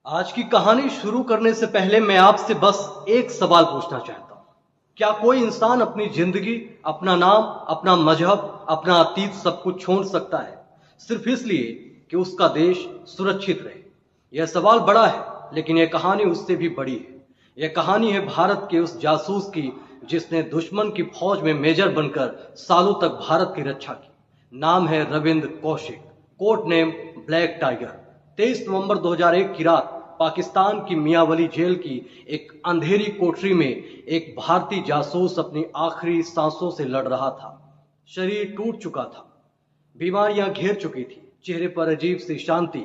आज की कहानी शुरू करने से पहले मैं आपसे बस एक सवाल पूछना चाहता हूं। क्या कोई इंसान अपनी जिंदगी, अपना नाम, अपना मजहब, अपना अतीत सब कुछ छोड़ सकता है सिर्फ इसलिए कि उसका देश सुरक्षित रहे? यह सवाल बड़ा है, लेकिन यह कहानी उससे भी बड़ी है। यह कहानी है भारत के उस जासूस की जिसने दुश्मन की फौज में मेजर बनकर सालों तक भारत की रक्षा की। नाम है Ravindra Kaushik, code name black tiger. 23 नवंबर 2001 की रात पाकिस्तान की मियांवली जेल की एक अंधेरी कोठरी में एक भारतीय जासूस अपनी आखिरी सांसों से लड़ रहा था। शरीर टूट चुका था, बीमारियां घेर चुकी थी, चेहरे पर अजीब सी शांति।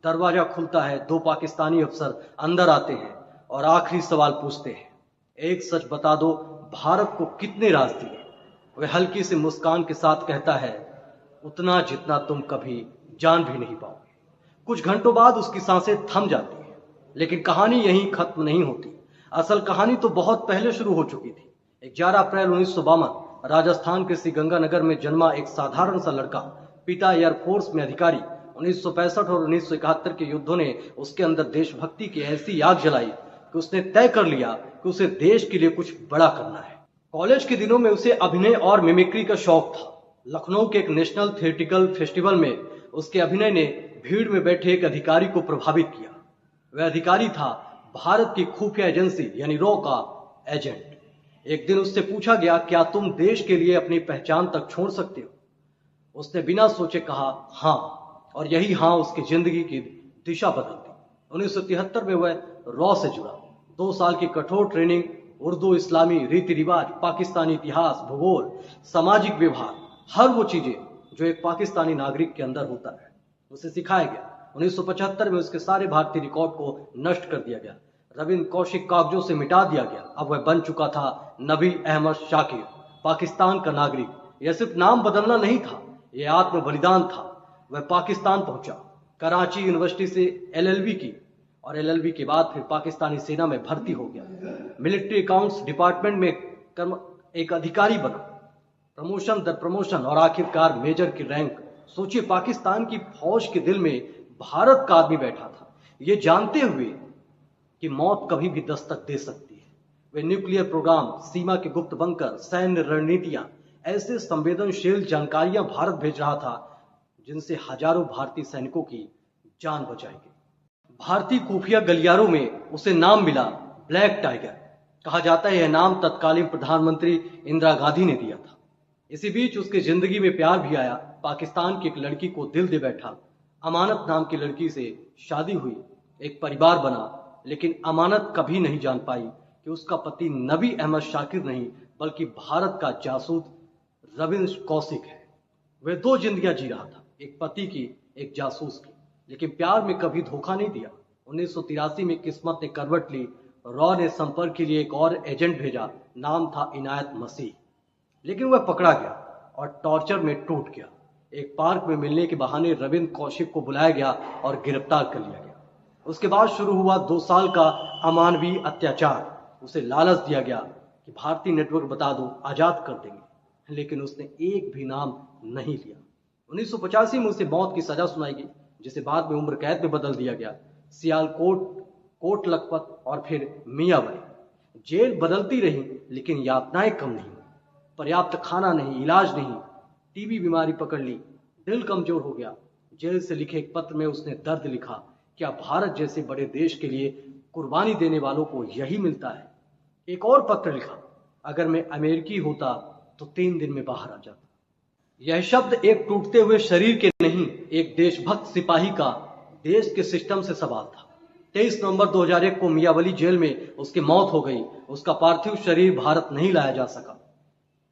दरवाजा खुलता है, दो पाकिस्तानी अफसर अंदर आते हैं और आखिरी सवाल पूछते हैं, एक सच बता दो, भारत को कितने राज दिए? वह हल्की सी मुस्कान के साथ कहता है, उतना जितना तुम कभी जान भी नहीं पाओगे। कुछ घंटों बाद उसकी सांसें थम जाती हैं, लेकिन कहानी यहीं खत्म नहीं होती। असल कहानी तो बहुत पहले शुरू हो चुकी थी। 11 अप्रैल 1952 राजस्थान के श्रीगंगानगर में जन्मा एक साधारण सा लड़का, पिता एयरफोर्स में अधिकारी। 1965 और 1971 के युद्धों ने उसके अंदर देशभक्ति की ऐसी आग जलाई कि उसने तय कर लिया कि उसे देश के लिए कुछ बड़ा करना है। कॉलेज के दिनों में उसे अभिनय और मिमिक्री का शौक था। लखनऊ के एक नेशनल थिएट्रिकल फेस्टिवल में उसके अभिनय ने भीड़ में बैठे एक अधिकारी को प्रभावित किया। वह अधिकारी था भारत की खुफिया एजेंसी यानी रॉ का एजेंट। एक दिन उससे पूछा गया, क्या तुम देश के लिए अपनी पहचान तक छोड़ सकते हो? उसने बिना सोचे कहा हां, और यही हां उसकी जिंदगी की दिशा बदल दी। 1973 में वह रॉ से जुड़ा। 2 साल की कठोर ट्रेनिंग, उर्दू, इस्लामी रीति रिवाज, पाकिस्तानी इतिहास, भूगोल, सामाजिक व्यवहार, हर वो चीजें जो एक पाकिस्तानी नागरिक के अंदर होता है, उसे सिखाया गया। 1975 में उसके सारे भारतीय रिकॉर्ड को नष्ट कर दिया गया। रविंद्र कौशिक कागजों से मिटा दिया गया। अब वह बन चुका था नबी अहमद शाकिर, पाकिस्तान का नागरिक। यह सिर्फ नाम बदलना नहीं था, यह आत्म बलिदान था। वह पाकिस्तान पहुंचा, कराची यूनिवर्सिटी से एलएलबी की, और एलएलबी के बाद फिर पाकिस्तानी सेना में भर्ती हो गया। मिलिट्री अकाउंट्स डिपार्टमेंट में एक अधिकारी बना, प्रमोशन दर प्रमोशन, और आखिरकार मेजर की रैंक। सोचिए, पाकिस्तान की फौज के दिल में भारत का आदमी बैठा था, ये जानते हुए कि मौत कभी भी दस्तक दे सकती है। वे न्यूक्लियर प्रोग्राम, सीमा के गुप्त बंकर, सैन्य रणनीतियां, ऐसे संवेदनशील जानकारियां भारत भेज रहा था जिनसे हजारों भारतीय सैनिकों की जान बचाई गई। भारतीय खुफिया गलियारों में उसे नाम मिला ब्लैक टाइगर। कहा जाता है यह नाम तत्कालीन प्रधानमंत्री इंदिरा गांधी ने दिया था। इसी बीच उसकी जिंदगी में प्यार भी आया। पाकिस्तान की एक लड़की को दिल दे बैठा। अमानत नाम की लड़की से शादी हुई, एक परिवार बना, लेकिन अमानत कभी नहीं जान पाई कि उसका पति नबी अहमद शाकिर नहीं, बल्कि भारत का जासूस रविंद्र कौशिक है। वह दो जिंदगियां जी रहा था, एक पति की, एक जासूस की, लेकिन प्यार में कभी धोखा नहीं दिया। 1983 में किस्मत ने करवट ली। रॉ ने संपर्क के लिए एक और एजेंट भेजा, नाम था इनायत मसीह, लेकिन वह पकड़ा गया और टॉर्चर में टूट गया। एक पार्क में मिलने के बहाने रविंद्र कौशिक को बुलाया गया और गिरफ्तार कर लिया गया। उसके बाद शुरू हुआ 2 साल का अमानवीय अत्याचार। उसे लालच दिया गया कि भारतीय नेटवर्क बता दो, आजाद कर देंगे, लेकिन उसने एक भी नाम नहीं लिया। 1985 में उसे मौत की सजा सुनाई गई, जिसे बाद में उम्र कैद में बदल दिया गया। सियालकोट, कोट लखपत और फिर मियांवली। जेल बदलती रही, लेकिन यातनाएं कम नहीं। पर्याप्त खाना नहीं, इलाज नहीं, टीबी बीमारी पकड़ ली, दिल कमजोर हो गया। जेल से लिखे एक पत्र में उसने दर्द लिखा, क्या भारत जैसे बड़े देश के लिए कुर्बानी देने वालों को यही मिलता है? एक और पत्र लिखा, अगर मैं अमेरिकी होता तो 3 दिन में बाहर आ जाता। यह शब्द एक टूटते हुए शरीर के नहीं, एक देशभक्त सिपाही का देश के सिस्टम से सवाल था। 23 नवंबर 2001 को मियांवली जेल में उसकी मौत हो गई। उसका पार्थिव शरीर भारत नहीं लाया जा सका।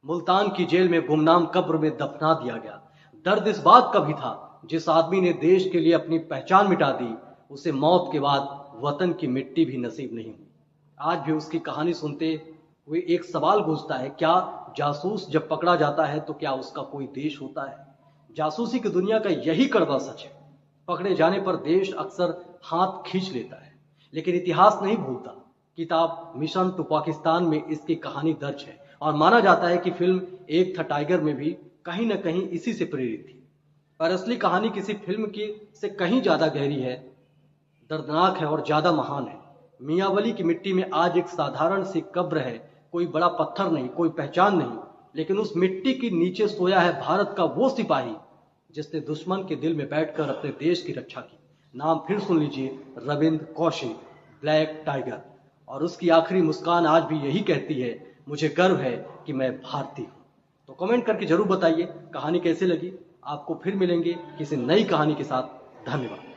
मुल्तान की जेल में गुमनाम कब्र में दफना दिया गया। दर्द इस बात का भी था, जिस आदमी ने देश के लिए अपनी पहचान मिटा दी, उसे मौत के बाद वतन की मिट्टी भी नसीब नहीं हुई। आज भी उसकी कहानी सुनते हुए एक सवाल गूंजता है, क्या जासूस जब पकड़ा जाता है तो क्या उसका कोई देश होता है? जासूसी की दुनिया का यही कड़वा सच है। पकड़े जाने पर देश अक्सर हाथ खींच लेता है, लेकिन इतिहास नहीं भूलता। किताब मिशन टू पाकिस्तान में इसकी कहानी दर्ज है, और माना जाता है कि फिल्म एक था टाइगर में भी कहीं न कहीं इसी से प्रेरित थी। पर असली कहानी किसी फिल्म की से कहीं ज्यादा गहरी है। दर्दनाक है और ज्यादा महान है। मियांवली की मिट्टी में आज एक साधारण सी कब्र है, कोई बड़ा पत्थर नहीं, कोई पहचान नहीं, लेकिन उस मिट्टी के नीचे सोया है भारत का वो सिपाही जिसने दुश्मन के दिल में बैठकर अपने देश की रक्षा की। नाम फिर सुन लीजिए, रविंद्र कौशिक, ब्लैक टाइगर। और उसकी आखिरी मुस्कान आज भी यही कहती है, मुझे गर्व है कि मैं भारतीय हूं। तो कमेंट करके जरूर बताइए कहानी कैसे लगी। आपको फिर मिलेंगे किसी नई कहानी के साथ। धन्यवाद।